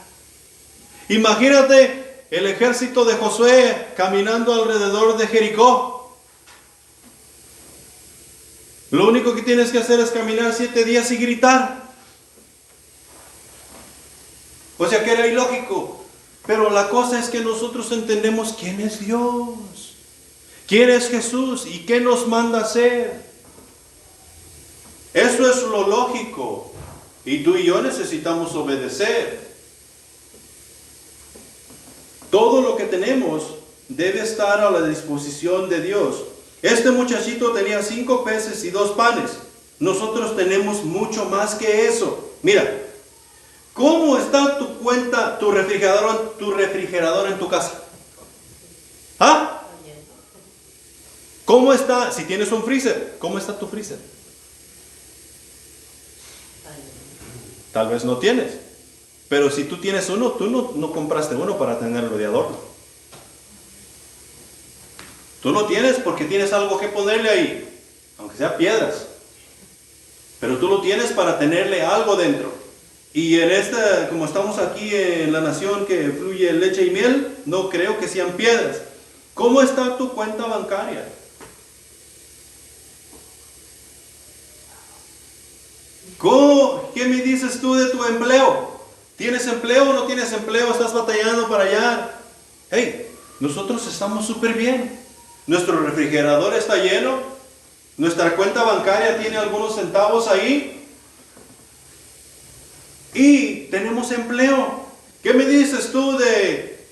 Imagínate el ejército de Josué caminando alrededor de Jericó. Lo único que tienes que hacer es caminar 7 días y gritar. O sea que era ilógico. Pero la cosa es que nosotros entendemos quién es Dios, quién es Jesús y qué nos manda hacer. Eso es lo lógico. Y tú y yo necesitamos obedecer. Todo lo que tenemos debe estar a la disposición de Dios. Este muchachito tenía 5 peces y 2 panes. Nosotros tenemos mucho más que eso. Mira, ¿cómo está tu cuenta, tu refrigerador en tu casa? ¿Ah? ¿Cómo está? Si tienes un freezer, ¿cómo está tu freezer? Tal vez no tienes. Pero si tú tienes uno, tú no compraste uno para tenerlo de adorno. Tú lo tienes porque tienes algo que ponerle ahí, aunque sea piedras. Pero tú lo tienes para tenerle algo dentro. Y en esta, como estamos aquí en la nación que fluye leche y miel, no creo que sean piedras. ¿Cómo está tu cuenta bancaria? ¿Qué me dices tú de tu empleo? ¿Tienes empleo o no tienes empleo? ¿Estás batallando para allá? Hey, nosotros estamos súper bien. Nuestro refrigerador está lleno. Nuestra cuenta bancaria tiene algunos centavos ahí. Y tenemos empleo. ¿Qué me dices tú de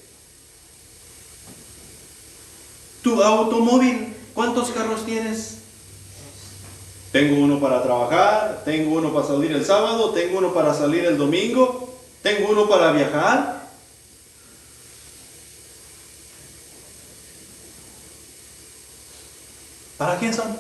tu automóvil? ¿Cuántos carros tienes? Tengo uno para trabajar, tengo uno para salir el sábado, tengo uno para salir el domingo. ¿Tengo uno para viajar? ¿Para quién son?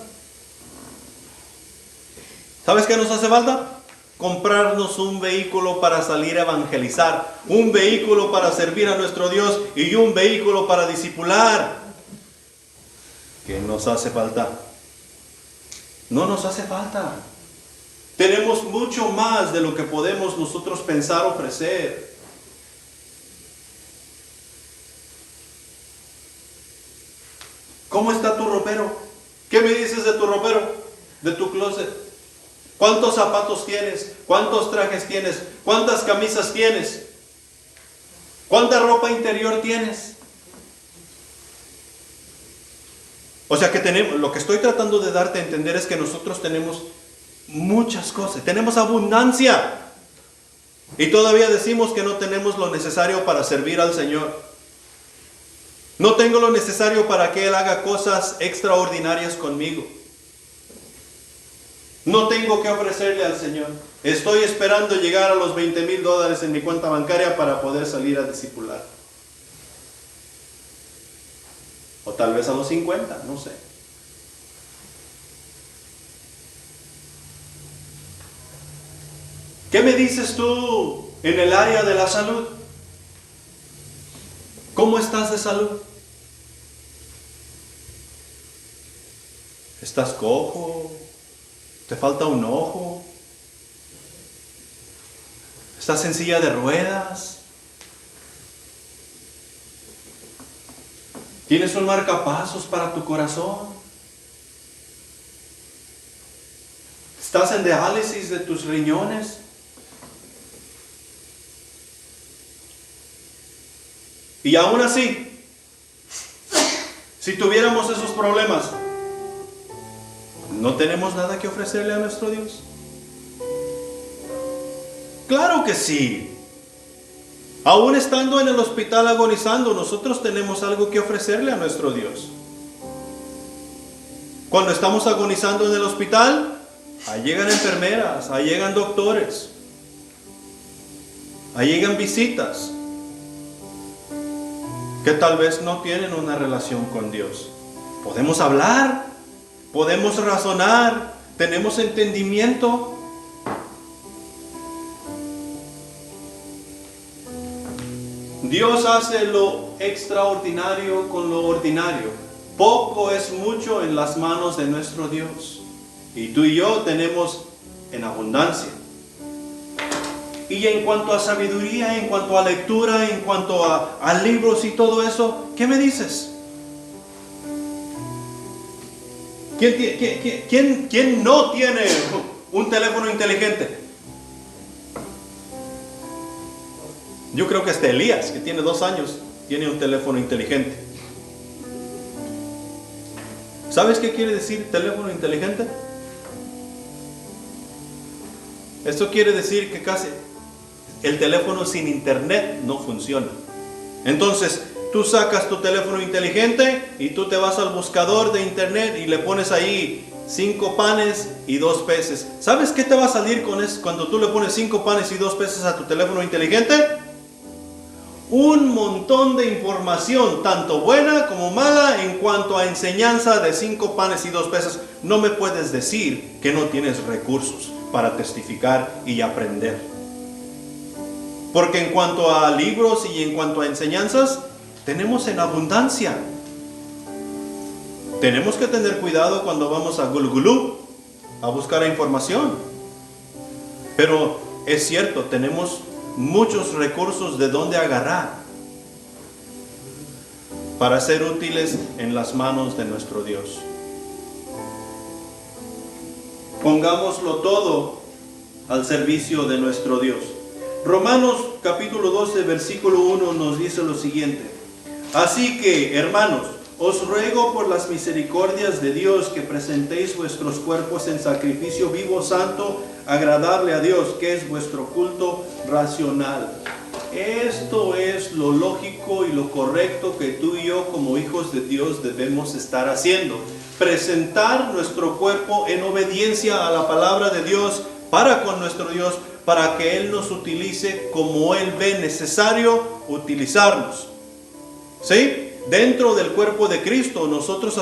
¿Sabes qué nos hace falta? Comprarnos un vehículo para salir a evangelizar, un vehículo para servir a nuestro Dios y un vehículo para discipular. ¿Qué nos hace falta? No nos hace falta. Tenemos mucho más de lo que podemos nosotros pensar ofrecer. ¿Cómo está tu ropero? ¿Qué me dices de tu ropero? De tu closet. ¿Cuántos zapatos tienes? ¿Cuántos trajes tienes? ¿Cuántas camisas tienes? ¿Cuánta ropa interior tienes? O sea que tenemos, lo que estoy tratando de darte a entender es que nosotros tenemos muchas cosas, tenemos abundancia y todavía decimos que no tenemos lo necesario para servir al Señor. No tengo lo necesario para que Él haga cosas extraordinarias conmigo. No tengo que ofrecerle al Señor. Estoy esperando llegar a los $20,000 en mi cuenta bancaria para poder salir a discipular. O tal vez a los 50, no sé. ¿Qué me dices tú en el área de la salud? ¿Cómo estás de salud? ¿Estás cojo? ¿Te falta un ojo? ¿Estás en silla de ruedas? ¿Tienes un marcapasos para tu corazón? ¿Estás en diálisis de tus riñones? Y aún así, si tuviéramos esos problemas, ¿no tenemos nada que ofrecerle a nuestro Dios? Claro que sí. Aún estando en el hospital agonizando, nosotros tenemos algo que ofrecerle a nuestro Dios. Cuando estamos agonizando en el hospital, ahí llegan enfermeras, ahí llegan doctores, ahí llegan visitas que tal vez no tienen una relación con Dios. Podemos hablar, podemos razonar, tenemos entendimiento. Dios hace lo extraordinario con lo ordinario. Poco es mucho en las manos de nuestro Dios. Y tú y yo tenemos en abundancia. Y en cuanto a sabiduría, en cuanto a lectura, en cuanto a libros y todo eso, ¿qué me dices? ¿Quién no tiene un teléfono inteligente? Yo creo que hasta Elías, que tiene 2 años, tiene un teléfono inteligente. ¿Sabes qué quiere decir teléfono inteligente? Esto quiere decir que casi el teléfono sin internet no funciona. Entonces, tú sacas tu teléfono inteligente y tú te vas al buscador de internet y le pones ahí 5 panes y 2 peces. ¿Sabes qué te va a salir con eso cuando tú le pones 5 panes y 2 peces a tu teléfono inteligente? Un montón de información, tanto buena como mala, en cuanto a enseñanza de 5 panes y 2 peces. No me puedes decir que no tienes recursos para testificar y aprender. Porque en cuanto a libros y en cuanto a enseñanzas, tenemos en abundancia. Tenemos que tener cuidado cuando vamos a Google a buscar información. Pero es cierto, tenemos muchos recursos de donde agarrar para ser útiles en las manos de nuestro Dios. Pongámoslo todo al servicio de nuestro Dios. Romanos capítulo 12 versículo 1 nos dice lo siguiente: así que, hermanos, os ruego por las misericordias de Dios que presentéis vuestros cuerpos en sacrificio vivo, santo, agradable a Dios, que es vuestro culto racional. Esto es lo lógico y lo correcto que tú y yo como hijos de Dios debemos estar haciendo. Presentar nuestro cuerpo en obediencia a la palabra de Dios para con nuestro Dios, para que Él nos utilice como Él ve necesario utilizarnos. ¿Sí? Dentro del cuerpo de Cristo, nosotros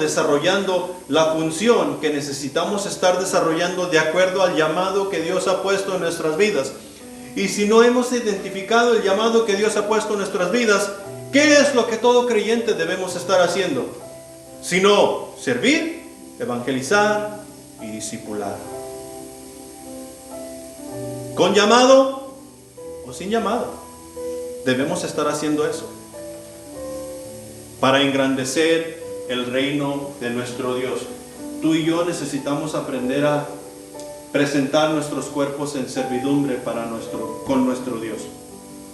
desarrollando la función que necesitamos estar desarrollando de acuerdo al llamado que Dios ha puesto en nuestras vidas. Y si no hemos identificado el llamado que Dios ha puesto en nuestras vidas, ¿qué es lo que todo creyente debemos estar haciendo? Sino servir, evangelizar y discipular. ¿Con llamado o sin llamado? Debemos estar haciendo eso para engrandecer el reino de nuestro Dios. Tú y yo necesitamos aprender a presentar nuestros cuerpos en servidumbre con nuestro Dios.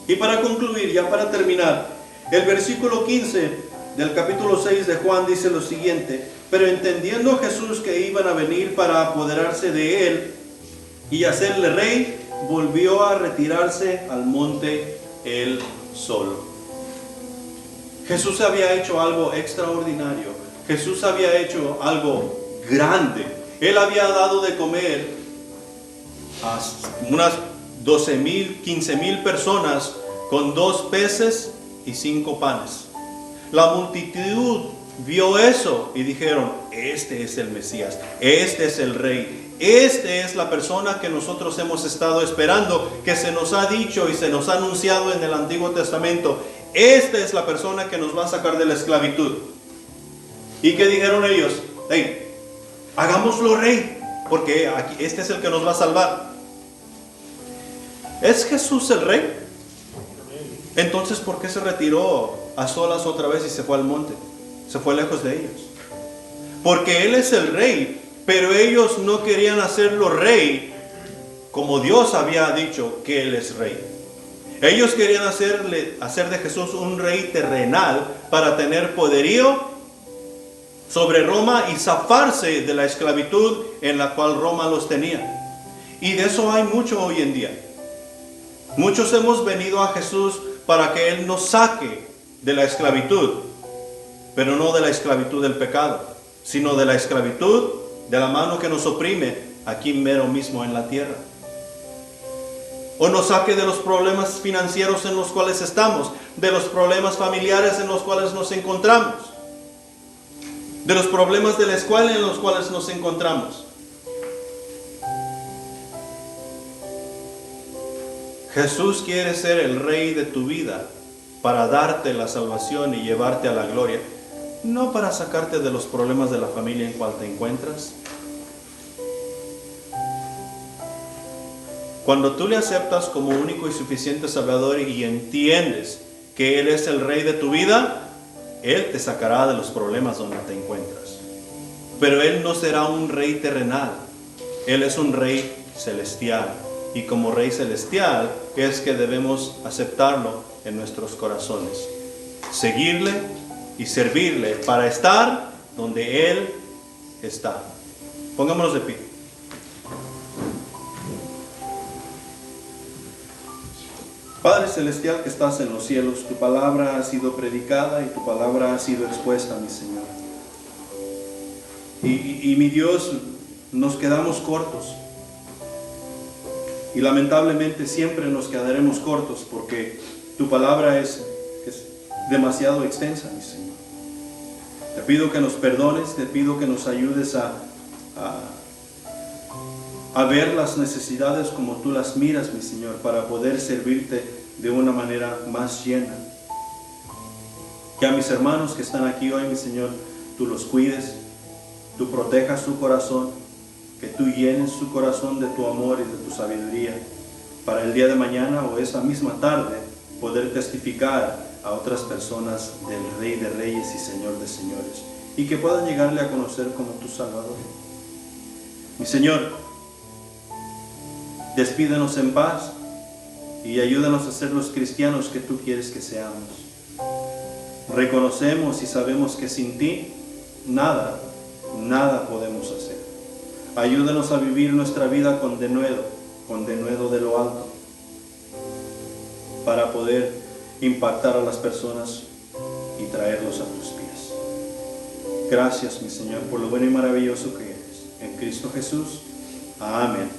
Y para concluir, ya para terminar, el versículo 15 del capítulo 6 de Juan dice lo siguiente: pero entendiendo Jesús que iban a venir para apoderarse de él y hacerle rey, volvió a retirarse al monte él solo. Jesús había hecho algo extraordinario. Jesús había hecho algo grande. Él había dado de comer a unas 12,000, 15,000 personas con 2 peces y 5 panes. La multitud vio eso y dijeron: este es el Mesías, este es el Rey, esta es la persona que nosotros hemos estado esperando, que se nos ha dicho y se nos ha anunciado en el Antiguo Testamento. Esta es la persona que nos va a sacar de la esclavitud. ¿Y qué dijeron ellos? Hey, hagámoslo rey, porque aquí, este es el que nos va a salvar. ¿Es Jesús el rey? Entonces, ¿por qué se retiró a solas otra vez y se fue al monte. Se fue lejos de ellos. Porque Él es el rey, pero ellos no querían hacerlo rey como Dios había dicho que Él es rey. Ellos querían hacer de Jesús un rey terrenal para tener poderío sobre Roma y zafarse de la esclavitud en la cual Roma los tenía. Y de eso hay mucho hoy en día. Muchos hemos venido a Jesús para que Él nos saque de la esclavitud, pero no de la esclavitud del pecado, sino de la esclavitud de la mano que nos oprime aquí mero mismo en la tierra. O nos saque de los problemas financieros en los cuales estamos, de los problemas familiares en los cuales nos encontramos, de los problemas de la escuela en los cuales nos encontramos. Jesús quiere ser el rey de tu vida para darte la salvación y llevarte a la gloria, no para sacarte de los problemas de la familia en cual te encuentras. Cuando tú le aceptas como único y suficiente Salvador y entiendes que Él es el rey de tu vida, Él te sacará de los problemas donde te encuentras. Pero Él no será un rey terrenal, Él es un rey celestial. Y como rey celestial es que debemos aceptarlo en nuestros corazones, seguirle y servirle para estar donde Él está. Pongámonos de pie. Padre celestial que estás en los cielos, tu palabra ha sido predicada y tu palabra ha sido expuesta, mi Señor. Y mi Dios, nos quedamos cortos. Y lamentablemente siempre nos quedaremos cortos porque tu palabra es demasiado extensa, mi Señor. Te pido que nos perdones, te pido que nos ayudes a ver las necesidades como tú las miras, mi Señor, para poder servirte de una manera más llena. Que a mis hermanos que están aquí hoy, mi Señor, tú los cuides, tú protejas su corazón, que tú llenes su corazón de tu amor y de tu sabiduría, para el día de mañana o esa misma tarde poder testificar a otras personas del Rey de Reyes y Señor de Señores, y que puedan llegarle a conocer como tu Salvador. Mi Señor, despídenos en paz y ayúdanos a ser los cristianos que tú quieres que seamos. Reconocemos y sabemos que sin ti nada podemos hacer. Ayúdanos a vivir nuestra vida con denuedo de lo alto, para poder impactar a las personas y traerlos a tus pies. Gracias, mi Señor, por lo bueno y maravilloso que eres. En Cristo Jesús. Amén.